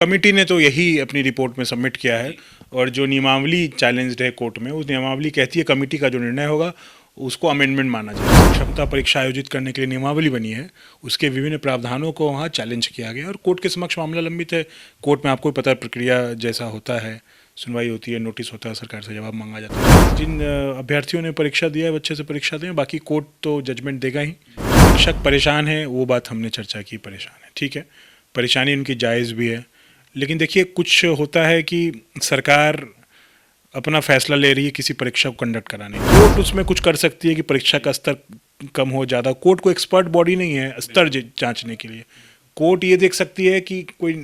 Committee ने तो यही अपनी रिपोर्ट में सबमिट किया है और जो नियमावली चैलेंज्ड है कोर्ट में, उस नियमावली कहती है कमेटी का जो निर्णय होगा उसको अमेंडमेंट माना जाए। क्षमता परीक्षा आयोजित करने के लिए नियमावली बनी है, उसके विभिन्न प्रावधानों को वहाँ चैलेंज किया गया और कोर्ट के समक्ष मामला लंबित है। कोर्ट में आपको पता है प्रक्रिया जैसा होता है, सुनवाई होती है, नोटिस होता है, सरकार से जवाब मांगा जाता है। जिन अभ्यर्थियों ने परीक्षा दिया है अच्छे से परीक्षा दें, बाकी कोर्ट तो जजमेंट देगा ही। शिक्षक परेशान है, वो बात हमने चर्चा की, परेशान है, ठीक है, परेशानी उनकी जायज़ भी है। लेकिन देखिए कुछ होता है कि सरकार अपना फैसला ले रही है किसी परीक्षा को कंडक्ट कराने, कोर्ट उसमें कुछ कर सकती है कि परीक्षा का स्तर कम हो ज़्यादा। कोर्ट को एक्सपर्ट बॉडी नहीं है स्तर जांचने के लिए। कोर्ट ये देख सकती है कि कोई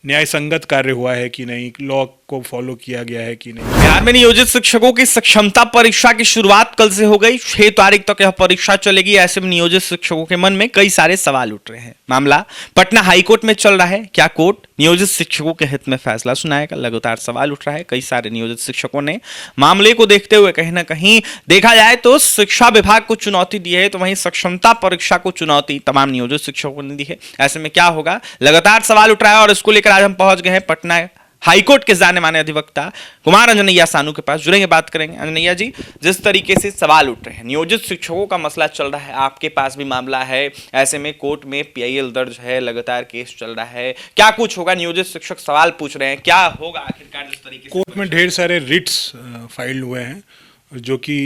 न्याय संगत कार्य हुआ है कि नहीं, लॉ को फॉलो किया गया है कि नहीं। बिहार में नियोजित शिक्षकों की सक्षमता परीक्षा की शुरुआत कल से हो गई। 6 तारीख तक यह परीक्षा चलेगी। ऐसे में नियोजित शिक्षकों के मन में कई सारे सवाल उठ रहे हैं। मामला पटना हाईकोर्ट में चल रहा है। क्या कोर्ट नियोजित शिक्षकों के हित में फैसला सुनाएगा? लगातार सवाल उठ रहा है। कई सारे नियोजित शिक्षकों ने मामले को देखते हुए कहीं ना कहीं देखा जाए तो शिक्षा विभाग को चुनौती दी है, तो वहीं सक्षमता परीक्षा को चुनौती तमाम नियोजित शिक्षकों ने दी है। ऐसे में क्या होगा, लगातार सवाल उठ रहा है और इसको लेकर आज हम पहुंच गए हैं पटना हाईकोर्ट के जाने माने अधिवक्ता कुमार अंजनैया सानू के पास। जुड़ेंगे, बात करेंगे। अंजनैया जी, जिस तरीके से सवाल उठ रहे हैं, नियोजित शिक्षकों का मसला चल रहा है, आपके पास भी मामला है, ऐसे में कोर्ट में पीआईएल दर्ज है, लगातार केस चल रहा है, क्या कुछ होगा? नियोजित शिक्षक सवाल पूछ रहे हैं, क्या होगा आखिरकार? जिस तरीके से कोर्ट में ढेर सारे रिट्स फाइल हुए हैं जो कि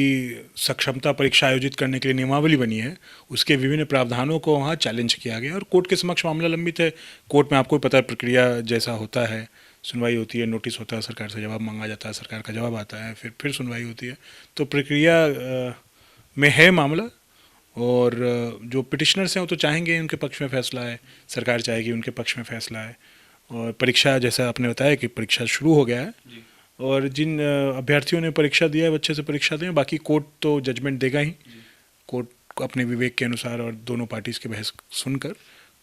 सक्षमता परीक्षा आयोजित करने के लिए नियमावली बनी है, उसके विभिन्न प्रावधानों को वहाँ चैलेंज किया गया और कोर्ट के समक्ष मामला लंबित है। कोर्ट में आपको पता है प्रक्रिया जैसा होता है, सुनवाई होती है, नोटिस होता है, सरकार से जवाब मांगा जाता है, सरकार का जवाब आता है, फिर सुनवाई होती है। तो प्रक्रिया में है मामला और जो पिटिशनर्स हैं वो तो चाहेंगे उनके पक्ष में फैसला है, सरकार चाहेगी उनके पक्ष में फैसला है। और परीक्षा जैसा आपने बताया कि परीक्षा शुरू हो गया है और जिन अभ्यर्थियों ने परीक्षा दिया है अच्छे से परीक्षा दें, बाकी कोर्ट तो जजमेंट देगा ही। कोर्ट अपने विवेक के अनुसार और दोनों पार्टीज के बहस सुनकर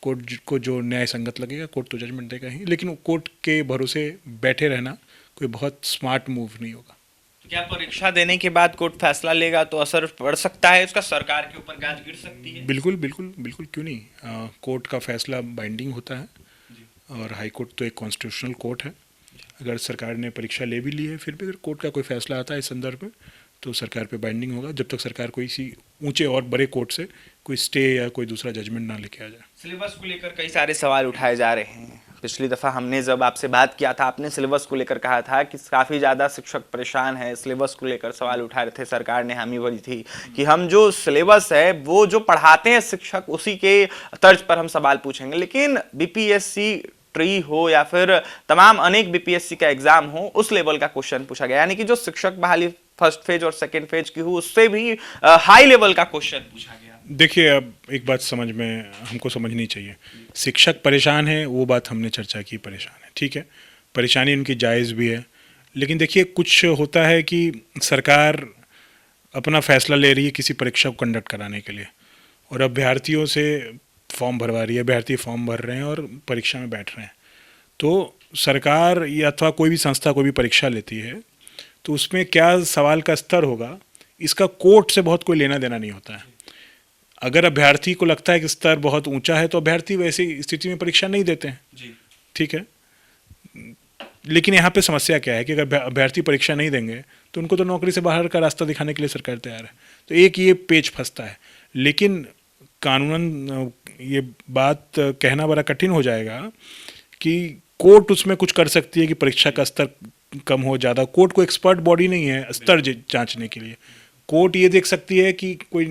कोर्ट को जो न्याय संगत लगेगा कोर्ट तो जजमेंट देगा ही। लेकिन कोर्ट के भरोसे बैठे रहना कोई बहुत स्मार्ट मूव नहीं होगा। क्या परीक्षा देने के बाद कोर्ट फैसला लेगा तो असर पड़ सकता है इसका, सरकार के ऊपर गाज गिर सकती है? बिल्कुल बिल्कुल बिल्कुल, क्यों नहीं। कोर्ट का फैसला बाइंडिंग होता है और हाई कोर्ट तो एक कॉन्स्टिट्यूशनल कोर्ट है। अगर सरकार ने परीक्षा ले भी ली है, फिर भी अगर कोर्ट का कोई फैसला आता है इस संदर्भ में तो सरकार पे बाइंडिंग होगा, जब तक सरकार कोई सी ऊंचे और बड़े कोर्ट से कोई स्टे या कोई दूसरा जजमेंट ना लेके आ जाए। सिलेबस को लेकर कई सारे सवाल उठाए जा रहे हैं। पिछली दफा हमने जब आपसे बात किया था, आपने सिलेबस को लेकर कहा था कि काफ़ी ज़्यादा शिक्षक परेशान है, सिलेबस को लेकर सवाल उठा रहे थे। सरकार ने हामी भरी थी कि हम जो सिलेबस है वो जो पढ़ाते हैं शिक्षक उसी के तर्ज पर हम सवाल पूछेंगे। लेकिन बीपीएससी ट्री हो या फिर तमाम अनेक बीपीएससी का एग्जाम हो, उस लेवल का क्वेश्चन पूछा गया, यानी कि जो शिक्षक बहाली फर्स्ट फेज और सेकेंड फेज की हो उससे भी हाई लेवल का क्वेश्चन पूछा गया। देखिए, अब एक बात समझ में हमको समझनी चाहिए, शिक्षक परेशान है, वो बात हमने चर्चा की, परेशान है, ठीक है, परेशानी उनकी जायज़ भी है। लेकिन देखिए कुछ होता है कि सरकार अपना फैसला ले रही है किसी परीक्षा को कंडक्ट कराने के लिए और अभ्यर्थियों से फॉर्म भरवा रही है, अभ्यर्थी फॉर्म भर रहे हैं और परीक्षा में बैठ रहे हैं। तो सरकार या अथवा कोई भी संस्था कोई भी परीक्षा लेती है तो उसमें क्या सवाल का स्तर होगा, इसका कोर्ट से बहुत कोई लेना देना नहीं होता है। अगर अभ्यर्थी को लगता है कि स्तर बहुत ऊंचा है तो अभ्यर्थी वैसी स्थिति में परीक्षा नहीं देते हैं, ठीक है। लेकिन यहाँ पे समस्या क्या है कि अगर अभ्यर्थी परीक्षा नहीं देंगे तो उनको तो नौकरी से बाहर का रास्ता दिखाने के लिए सरकार तैयार है। तो एक ये पेच फंसता है। लेकिन कानूनन ये बात कहना बड़ा कठिन हो जाएगा कि कोर्ट उसमें कुछ कर सकती है कि परीक्षा का स्तर कम हो ज़्यादा। कोर्ट को एक्सपर्ट बॉडी नहीं है स्तर जांचने के लिए। कोर्ट ये देख सकती है कि कोई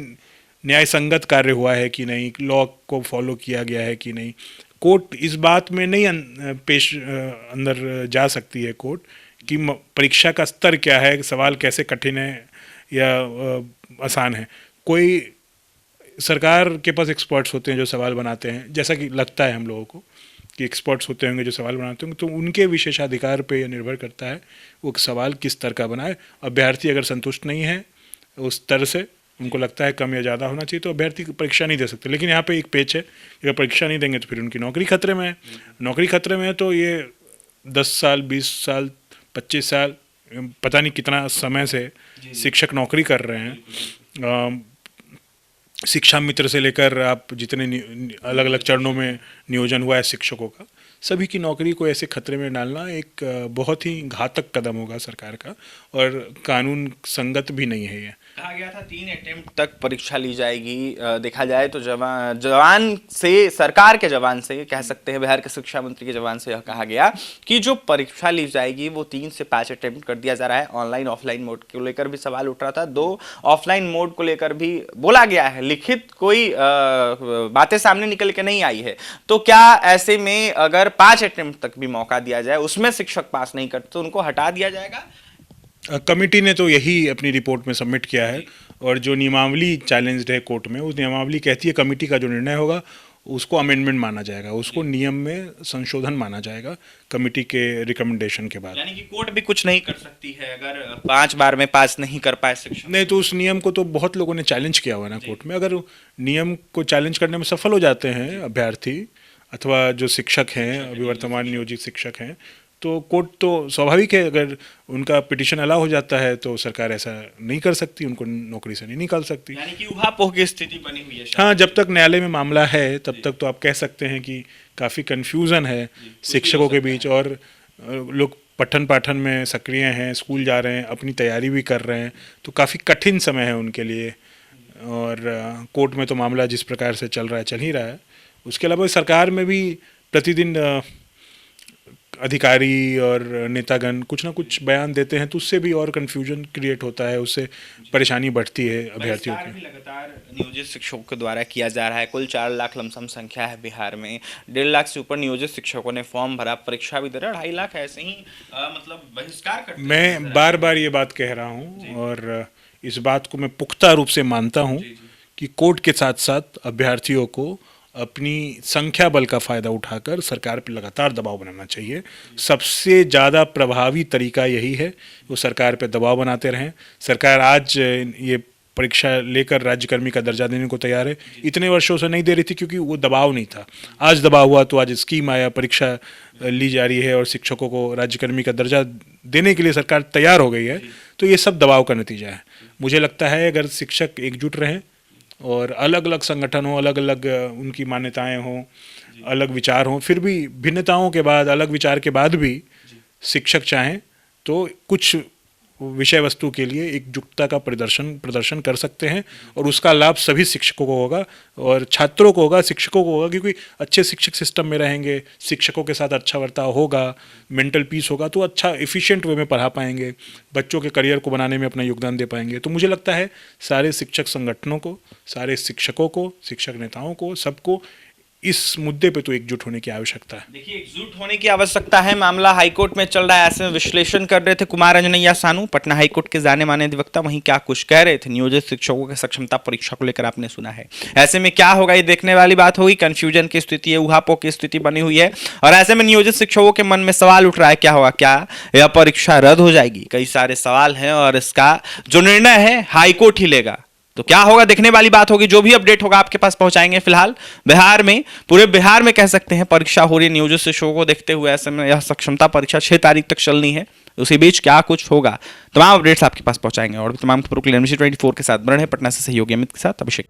न्याय संगत कार्य हुआ है कि नहीं, लॉ को फॉलो किया गया है कि नहीं। कोर्ट इस बात में नहीं अंदर जा सकती है कोर्ट कि परीक्षा का स्तर क्या है, सवाल कैसे कठिन है या आसान है। कोई सरकार के पास एक्सपर्ट्स होते हैं जो सवाल बनाते हैं, जैसा कि लगता है हम लोगों को कि एक्सपर्ट्स होते होंगे जो सवाल बनाते होंगे, तो उनके विशेषाधिकार पे निर्भर करता है वो सवाल किस स्तर का बनाए। अभ्यर्थी अगर संतुष्ट नहीं है उस स्तर से, उनको लगता है कम या ज़्यादा होना चाहिए, तो अभ्यर्थी परीक्षा नहीं दे सकते। लेकिन यहाँ पे एक पेच है, अगर परीक्षा नहीं देंगे तो फिर उनकी नौकरी खतरे में है। नौकरी खतरे में है तो ये 10 साल 20 साल 25 साल पता नहीं कितना समय से शिक्षक नौकरी कर रहे हैं। शिक्षा मित्र से लेकर आप जितने अलग अलग चरणों में नियोजन हुआ है शिक्षकों का, सभी की नौकरी को ऐसे खतरे में डालना एक बहुत ही घातक कदम होगा सरकार का, और कानून संगत भी नहीं है ये। कहा गया था 3 अटेम्प्ट तक परीक्षा ली जाएगी। देखा जाए तो जवान से, सरकार के जवान से कह सकते हैं, बिहार के शिक्षा मंत्री के जवान से यह कहा गया कि जो परीक्षा ली जाएगी वो 3 से 5 अटेम्प्ट कर दिया जा रहा है। ऑनलाइन ऑफलाइन मोड को लेकर भी सवाल उठ रहा था, 2 ऑफलाइन मोड को लेकर भी बोला गया है, लिखित कोई बातें सामने निकल के नहीं आई है। तो क्या ऐसे में अगर 5 अटेम्प्ट तक भी मौका दिया जाए, उसमें शिक्षक पास नहीं करते तो उनको हटा दिया जाएगा? कमिटी ने तो यही अपनी रिपोर्ट में सबमिट किया है, और जो नियमावली चैलेंज्ड है कोर्ट में, उस नियमावली कहती है कमिटी का जो निर्णय होगा उसको अमेंडमेंट माना जाएगा, उसको नियम में संशोधन माना जाएगा कमिटी के रिकमेंडेशन के बाद। यानी कि कोर्ट भी कुछ नहीं कर सकती है अगर 5 बार में पास नहीं कर पाए शिक्षक? नहीं, तो उस नियम को तो बहुत लोगों ने चैलेंज किया हुआ है ना कोर्ट में। अगर नियम को चैलेंज करने में सफल हो जाते हैं अभ्यर्थी अथवा जो शिक्षक हैं, अभी वर्तमान नियोजित शिक्षक हैं, तो कोर्ट तो स्वाभाविक है, अगर उनका पिटिशन अलाउ हो जाता है तो सरकार ऐसा नहीं कर सकती, उनको नौकरी से नहीं निकाल सकती। यानी कि उहापोह की स्थिति बनी हुई है। हाँ, जब तक न्यायालय में मामला है तब तक तो आप कह सकते हैं कि काफ़ी कन्फ्यूज़न है शिक्षकों के बीच, और लोग पठन पाठन में सक्रिय हैं, स्कूल जा रहे हैं, अपनी तैयारी भी कर रहे हैं, तो काफ़ी कठिन समय है उनके लिए। और कोर्ट में तो मामला जिस प्रकार से चल रहा है, चल ही रहा है। उसके अलावा सरकार में भी प्रतिदिन अधिकारी और नेतागण कुछ ना कुछ बयान देते हैं, तो उससे भी और कन्फ्यूजन क्रिएट होता है, उससे परेशानी बढ़ती है अभ्यर्थियों की। लगातार नियोजित शिक्षकों के द्वारा किया जा रहा है। कुल 4 लाख लमसम संख्या है बिहार में, 1.5 लाख से ऊपर नियोजित शिक्षकों ने फॉर्म भरा, परीक्षा भी दे रहे, 2.5 लाख ऐसे ही मतलब बहिष्कार करते हैं। मैं बार बार ये बात कह रहा हूँ, और इस बात को मैं पुख्ता रूप से मानता हूँ कि कोर्ट के साथ साथ अभ्यर्थियों को अपनी संख्या बल का फ़ायदा उठाकर सरकार पर लगातार दबाव बनाना चाहिए। सबसे ज़्यादा प्रभावी तरीका यही है, वो सरकार पर दबाव बनाते रहें। सरकार आज ये परीक्षा लेकर राज्यकर्मी का दर्जा देने को तैयार है, इतने वर्षों से नहीं दे रही थी क्योंकि वो दबाव नहीं था। आज दबाव हुआ तो आज स्कीम आया, परीक्षा ली जा रही है और शिक्षकों को राज्यकर्मी का दर्जा देने के लिए सरकार तैयार हो गई है। तो ये सब दबाव का नतीजा है। मुझे लगता है अगर शिक्षक एकजुट रहें और अलग अलग संगठन हो, अलग अलग उनकी मान्यताएं हों, अलग विचार हों, फिर भी भिन्नताओं के बाद, अलग विचार के बाद भी शिक्षक चाहें तो कुछ विषय वस्तु के लिए एकजुटता का प्रदर्शन कर सकते हैं, और उसका लाभ सभी शिक्षकों को होगा और छात्रों को होगा, शिक्षकों को होगा, क्योंकि अच्छे शिक्षक सिस्टम में रहेंगे, शिक्षकों के साथ अच्छा बर्ताव होगा, मेंटल पीस होगा, तो अच्छा एफिशिएंट वे में पढ़ा पाएंगे, बच्चों के करियर को बनाने में अपना योगदान दे पाएंगे। तो मुझे लगता है सारे शिक्षक संगठनों को, सारे शिक्षकों को, शिक्षक नेताओं को, सबको इस मुद्दे पे तो एकजुट होने की आवश्यकता है। देखिए, एकजुट होने की आवश्यकता है। मामला हाईकोर्ट में चल रहा है, ऐसे में विश्लेषण कर रहे थे कुमार अंजनैया सानू, पटना हाईकोर्ट के जाने माने अधिवक्ता, वहीं क्या कुछ कह रहे थे नियोजित शिक्षकों के सक्षमता परीक्षा को लेकर आपने सुना है। ऐसे में क्या होगा ये देखने वाली बात होगी। कंफ्यूजन की स्थिति है, उहापोह की स्थिति बनी हुई है, और ऐसे में नियोजित शिक्षकों के मन में सवाल उठ रहा है, क्या होगा, क्या यह परीक्षा रद्द हो जाएगी? कई सारे सवाल हैं, और इसका जो निर्णय है हाईकोर्ट ही लेगा। तो क्या होगा देखने वाली बात होगी। जो भी अपडेट होगा आपके पास पहुंचाएंगे। फिलहाल बिहार में, पूरे बिहार में कह सकते हैं परीक्षा हो रही है नियोजित शिक्षकों को देखते हुए। ऐसे में यह सक्षमता परीक्षा 6 तारीख तक चलनी है, उसी बीच क्या कुछ होगा तमाम अपडेट्स आपके पास पहुंचाएंगे। और भी तमाम खबरों के लिए NBC 24 के साथ बने हैं। पटना से सहयोगी अमित के साथ अभिषेक।